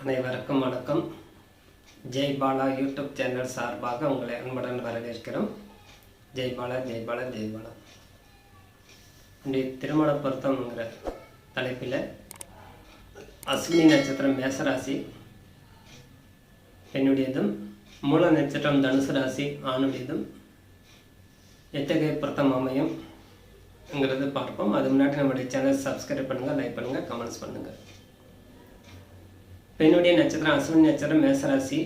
அனைவருக்கும் வணக்கம். Jai Bala YouTube channel சார்பாக உங்களை அன்புடன் வரவேற்கிறோம். ஜெய் பாலா ஜெய் பாலா ஜெய் பாலா. இன்றைய திருமண பொருத்தம்ங்கிற தலைப்பில் அஸ்வினி நட்சத்திரம் மேசராசி பெண்ணுடையதும், மூல நட்சத்திரம் தனுசு ராசி ஆணுடையதும் எத்தகைய பொருத்தம் அமையும்ங்கிறது பார்ப்போம். அது முன்னாடி நம்முடைய சேனல் சப்ஸ்கிரைப் பண்ணுங்கள், லைக் பண்ணுங்கள், கமெண்ட்ஸ் பண்ணுங்கள். பெண்ணுடைய நட்சத்திரம் அஸ்வினி நட்சத்திரம் மேசராசி,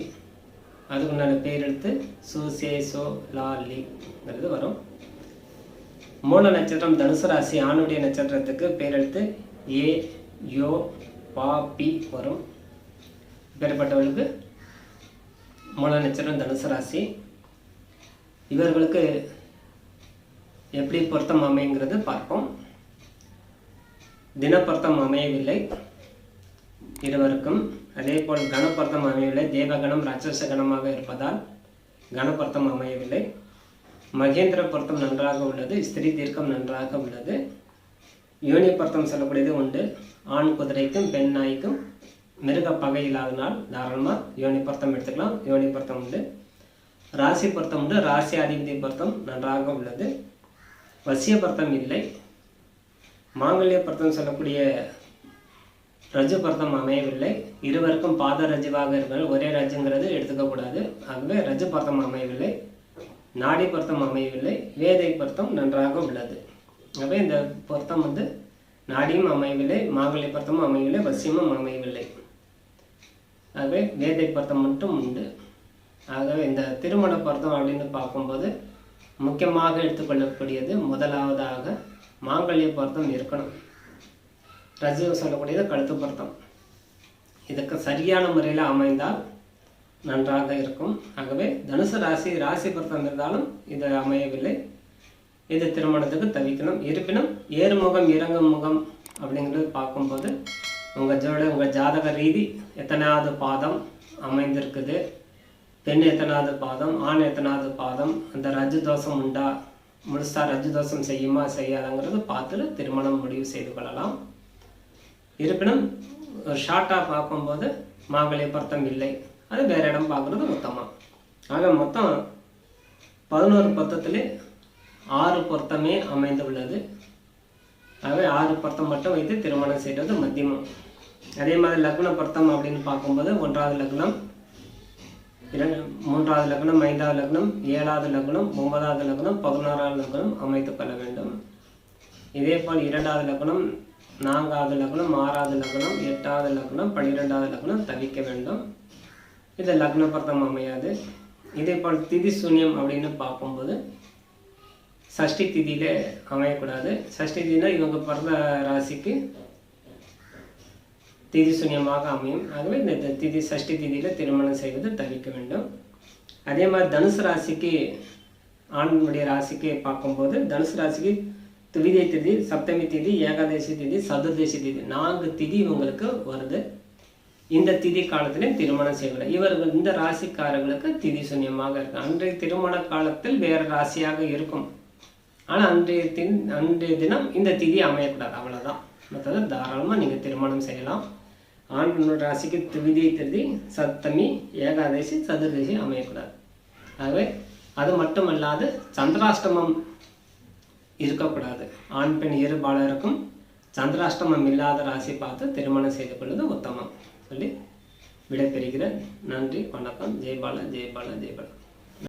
அதுக்குண்டான பேர் எடுத்து சு சே சோ லா லிங்கிறது வரும். மூல நட்சத்திரம் தனுசு ராசி ஆணுடைய நட்சத்திரத்துக்கு பேர் எடுத்து ஏ யோ பா பி வரும். பேர்பட்டவர்களுக்கு மூல நட்சத்திரம் தனுசு ராசி. இவர்களுக்கு எப்படி பொருத்தம் அமைங்கிறது பார்ப்போம். தினப்பொருத்தம் அமையவில்லை இருவருக்கும். அதே போல் கணப்பொருத்தம் அமையவில்லை. தேவகணம் ராட்சச கணமாக இருப்பதால் கணப்பொருத்தம் அமையவில்லை. மகேந்திர பொருத்தம் நன்றாக உள்ளது. ஸ்திரீ தீர்க்கம் நன்றாக உள்ளது. யோனி பொருத்தம் சொல்லக்கூடியது உண்டு. ஆண் குதிரைக்கும் பெண் நாய்க்கும் மிருக பகை இல்லாதனால் தாராளமாக யோனி பொருத்தம் எடுத்துக்கலாம். யோனி பொருத்தம் உண்டு. ராசி பொருத்தம் உண்டு. ராசி அதிபதி பொருத்தம் நன்றாக உள்ளது. வசிய பொருத்தம் இல்லை. மாங்கல்ய பொருத்தம் சொல்லக்கூடிய ரஜு பொருத்தம் அமையவில்லை. இருவருக்கும் பாத ரஜுவாக இருக்கிறது. ஒரே ரஜுங்கிறது எடுத்துக்கக்கூடாது. ஆகவே ரஜு பொருத்தம் அமையவில்லை. நாடி பொருத்தம் அமையவில்லை. வேதை பொருத்தம் நன்றாக உள்ளது. ஆகவே இந்த பொருத்தம் நாடியும் அமையவில்லை, மாங்கல்ய பொருத்தமும் அமையவில்லை, வசியமும் அமையவில்லை. ஆகவே வேதை பொருத்தம் மட்டும் உண்டு. ஆகவே இந்த திருமண பொருத்தம் அப்படின்னு பார்க்கும்போது முக்கியமாக எடுத்துக்கொள்ளக்கூடியது முதலாவதாக மாங்கல்ய பொருத்தம் இருக்கணும். ரஜு சொல்லக்கூடியது கழுத்து பொருத்தம். இதுக்கு சரியான முறையில் அமைந்தால் நன்றாக இருக்கும். ஆகவே தனுசு ராசி ராசி பொருத்தம் இருந்தாலும் இது அமையவில்லை. இது திருமணத்துக்கு தவிக்கணும். இருப்பினும் ஏறுமுகம் இறங்கும் முகம் அப்படிங்கிறது பார்க்கும்போது உங்கள் ஜாதக ரீதி எத்தனாவது பாதம் அமைந்திருக்குது, பெண் எத்தனாவது பாதம், ஆண் எத்தனாவது பாதம், அந்த ரஜு தோஷம் உண்டா, முழுசாக ரஜு தோஷம் செய்யுமா செய்யாதங்கிறது பார்த்துட்டு திருமணம் முடிவு செய்து கொள்ளலாம். இருப்பினும் ஒரு ஷார்ட்டாக பார்க்கும்போது மாங்கல்ய பொருத்தம் இல்லை. அது வேறு இடம் பார்க்குறது உத்தமம். ஆக மொத்தம் 11 பொருத்தத்திலே 6 பொருத்தமே அமைந்துள்ளது. ஆகவே 6 பொருத்தம் மட்டும் வைத்து திருமணம் செய்கிறது மத்தியமம். அதே மாதிரி லக்ன பொருத்தம் அப்படின்னு பார்க்கும்போது 1வது லக்னம், 3வது லக்னம், 5வது லக்னம், 7வது லக்னம், 9வது லக்னம், 11வது லக்னம் அமைத்து கொள்ள வேண்டும். இதே போல் 2வது லக்னம், 4வது லக்னம், 6வது லக்னம், 8வது லக்னம், 12வது லக்னம் தவிக்க வேண்டும். இது லக்ன பொருத்தம் அமையாது. இதே போல் திதி சூன்யம் அப்படின்னு பார்க்கும்போது சஷ்டி திதியிலே அமையக்கூடாது. சஷ்டி திதினா இவங்க பிறந்த ராசிக்கு திதி சூன்யமாக அமையும். ஆகவே இந்த திதி சஷ்டி திதியில் திருமணம் செய்வது தவிர்க்க வேண்டும். அதே மாதிரி தனுசு ராசிக்கு ஆண்களுடைய ராசிக்கு பார்க்கும்போது தனுசு ராசிக்கு துவிதை திதி, சப்தமி திதி, ஏகாதசி திதி, சதுர்தசி திதி 4 திதி இவங்களுக்கு வருது. இந்த திதி காலத்திலே திருமணம் செய்யக்கூடாது. இவர்கள் இந்த ராசிக்காரர்களுக்கு திதி சூன்யமாக இருக்கு. அன்றைய திருமண காலத்தில் வேறு ராசியாக இருக்கும். ஆனால் அன்றைய தினம் இந்த திதி அமையக்கூடாது. அவ்வளோதான். மற்றது தாராளமாக நீங்கள் திருமணம் செய்யலாம். ஆண்களோட ராசிக்கு துவிதை திதி, சப்தமி, ஏகாதசி, சதுர்தசி அமையக்கூடாது. ஆகவே அது மட்டுமல்லாது சந்திராஷ்டமம் இருக்கக்கூடாது. ஆண் பெண் இருபாலருக்கும் சந்திராஷ்டமம் இல்லாத ராசி பார்த்து திருமணம் செய்து கொள்வது உத்தமம் சொல்லி விடைபெறுகிறேன். நன்றி, வணக்கம். ஜெய் பாலா ஜெய் பாலா ஜெய் பாலா.